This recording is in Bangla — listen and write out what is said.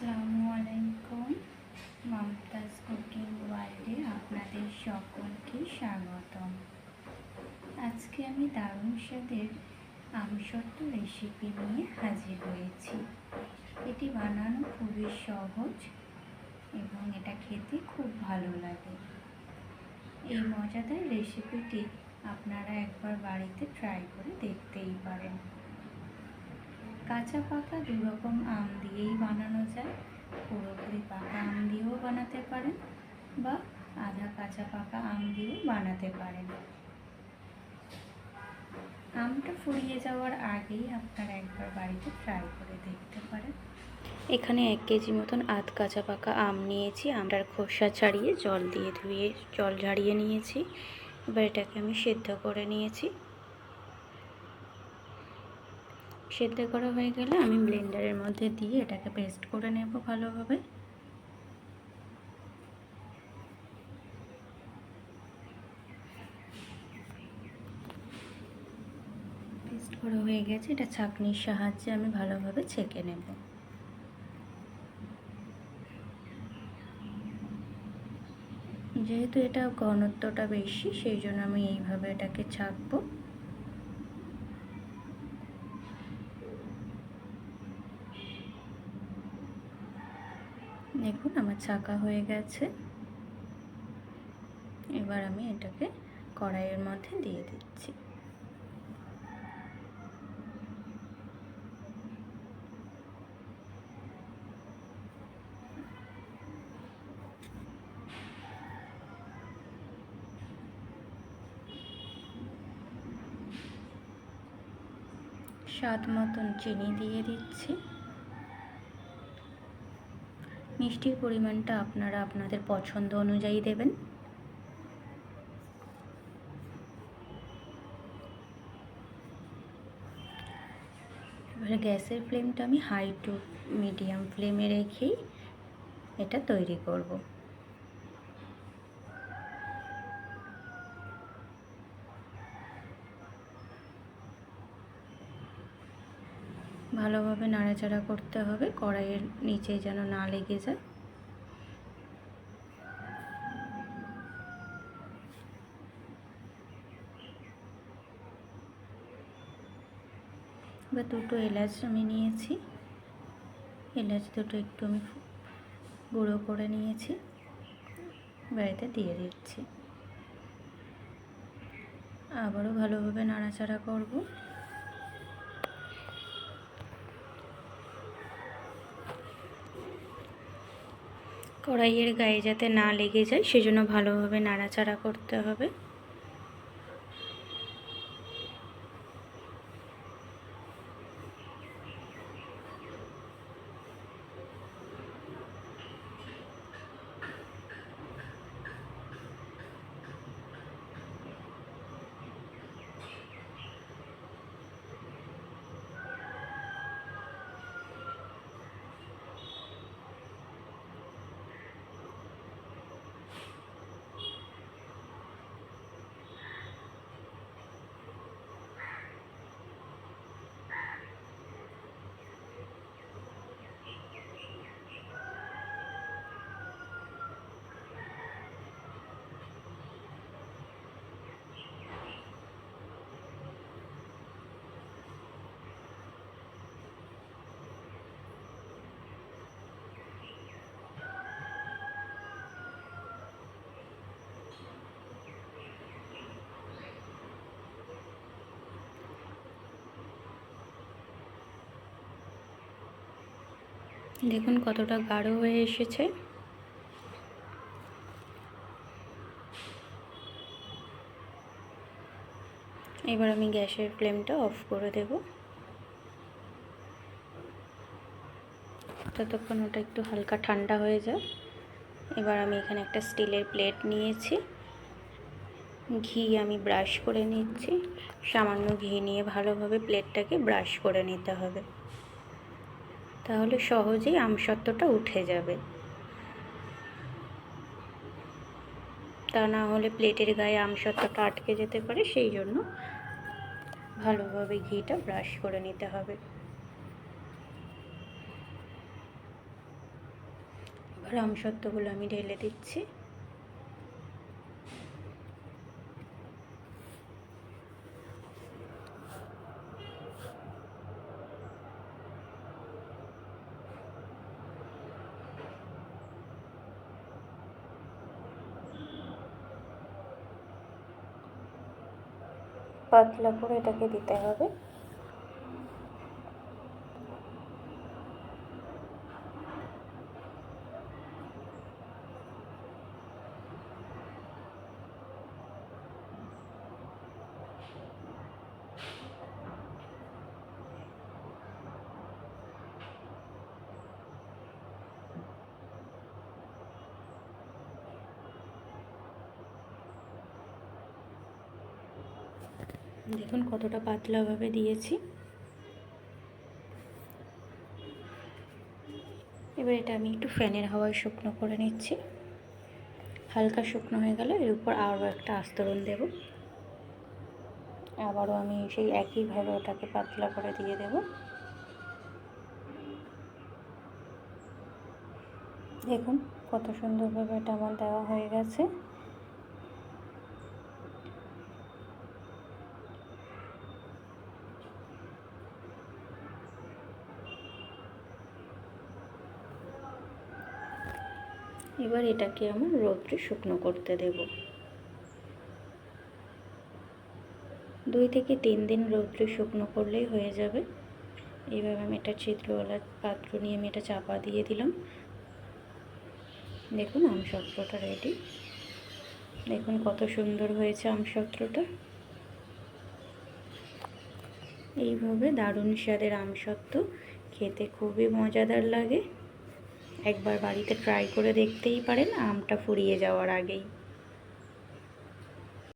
আসসালামু আলাইকুম। মমতাজ কুকিং ওয়ার্ল্ডে আপনাদের সকলকে স্বাগতম। আজকে আমি দারুণ স্বাদের আমসত্ত্ব রেসিপি নিয়ে হাজির হয়েছি। এটি বানানো খুবই সহজ এবং এটা খেতে খুব ভালো লাগে। এই মজাদার রেসিপিটি আপনারা একবার বাড়িতে ট্রাই করে দেখতেই পারেন। কাঁচা পাকা দুরকম আম দিয়েই বানানো যায়। পুরোপুরি পাকা আম দিয়েও বানাতে পারেন বা আধা কাঁচা পাকা আম দিয়েও বানাতে পারেন। আমটা ফুরিয়ে যাওয়ার আগেই আপনারা একবার বাড়িতে ট্রাই করে দেখতে পারেন। এখানে 1 কেজি মতন আধ কাঁচা পাকা আম নিয়েছি। আমটার খোসা ছাড়িয়ে জল দিয়ে ধুয়ে জল ঝারিয়ে নিয়েছি। এবার এটাকে আমি সেদ্ধ করে নিয়েছি। সেদ্ধ করা হয়ে গেলে আমি ব্লেন্ডারের মধ্যে দিয়ে এটাকে পেস্ট করে নেব ভালোভাবে। পেস্ট করা হয়ে গেছে। এটা ছাঁকনির সাহায্যে আমি ভালোভাবে ছেঁকে নেব। যেহেতু এটা ঘনত্বটা বেশি, সেই জন্য আমি এইভাবে এটাকে ছাঁকবো। দেখুন আমার ছাঁকা হয়ে গেছে। এবার আমি এটাকে কড়াইয়ের মধ্যে দিয়ে দিচ্ছি। স্বাদ মতন চিনি দিয়ে দিচ্ছি। মিষ্টির পরিমাণটা আপনারা আপনাদের পছন্দ অনুযায়ী দেবেন। এবারে গ্যাসের ফ্লেমটা আমি হাই টু মিডিয়াম ফ্লেমে রেখেই এটা তৈরি করব। ভালোভাবে নাড়াচাড়া করতে হবে, কড়াইয়ের নিচে যেন না লেগে যায়। এবার 2টো এলাচ আমি নিয়েছি। এলাচ দুটো একটু আমি গুঁড়ো করে নিয়েছি। বাড়িতে দিয়ে দিচ্ছি। আবারও ভালোভাবে নাড়াচাড়া করব। কড়াইয়ের গায়ে যাতে না লেগে যায় সেজন্য ভালোভাবে নাড়াচাড়া করতে হবে। দেখুন কতটা গাঢ় হয়ে এসেছে। এবার আমি গ্যাসের ফ্লেমটা অফ করে দেব। ততক্ষণ ওটা একটু হালকা ঠান্ডা হয়ে যাক। এবার আমি এখানে একটা স্টিলের প্লেট নিয়েছি। ঘি আমি ব্রাশ করে নিচ্ছি। সামান্য ঘি নিয়ে ভালোভাবে প্লেটটাকে ব্রাশ করে নিতে হবে, তাহলে সহজেই আমসত্ত্বটা উঠে যাবে। তা না হলে প্লেটের গায়ে আমসত্ত্বটা আটকে যেতে পারে, সেই জন্য ভালোভাবে ঘিটা ব্রাশ করে নিতে হবে। এবার আমসত্ত্বগুলো আমি ঢেলে দিচ্ছি। পাতলা করে এটাকে দিতে হবে। দেখুন কতটা পাতলাভাবে দিয়েছি। এবার এটা আমি একটু ফ্যানের হাওয়ায় শুকনো করে নিচ্ছি। হালকা শুকনো হয়ে গেলে এর উপর আরও একটা আস্তরণ দেব। আবারও আমি সেই একইভাবে ওটাকে পাতলা করে দিয়ে দেব। দেখুন কত সুন্দরভাবে এটা আমার দেওয়া হয়ে গেছে। এবার এটাকে আমার রোদ্রে শুকনো করতে দেব। 2 থেকে 3 দিন রোদ্রে শুকনো করলেই হয়ে যাবে। এইভাবে আমি এটা ছিদ্রওয়ালা পাত্র নিয়ে আমি এটা চাপা দিয়ে দিলাম। দেখুন আমসত্ত্বটা রেডি। দেখুন কত সুন্দর হয়েছে আমসত্ত্বটা। এইভাবে দারুণ স্বাদের আমসত্ত্ব খেতে খুবই মজাদার লাগে। একবার বাড়িতে ট্রাই করে দেখতেই পারেন আমটা ফুরিয়ে যাওয়ার আগেই।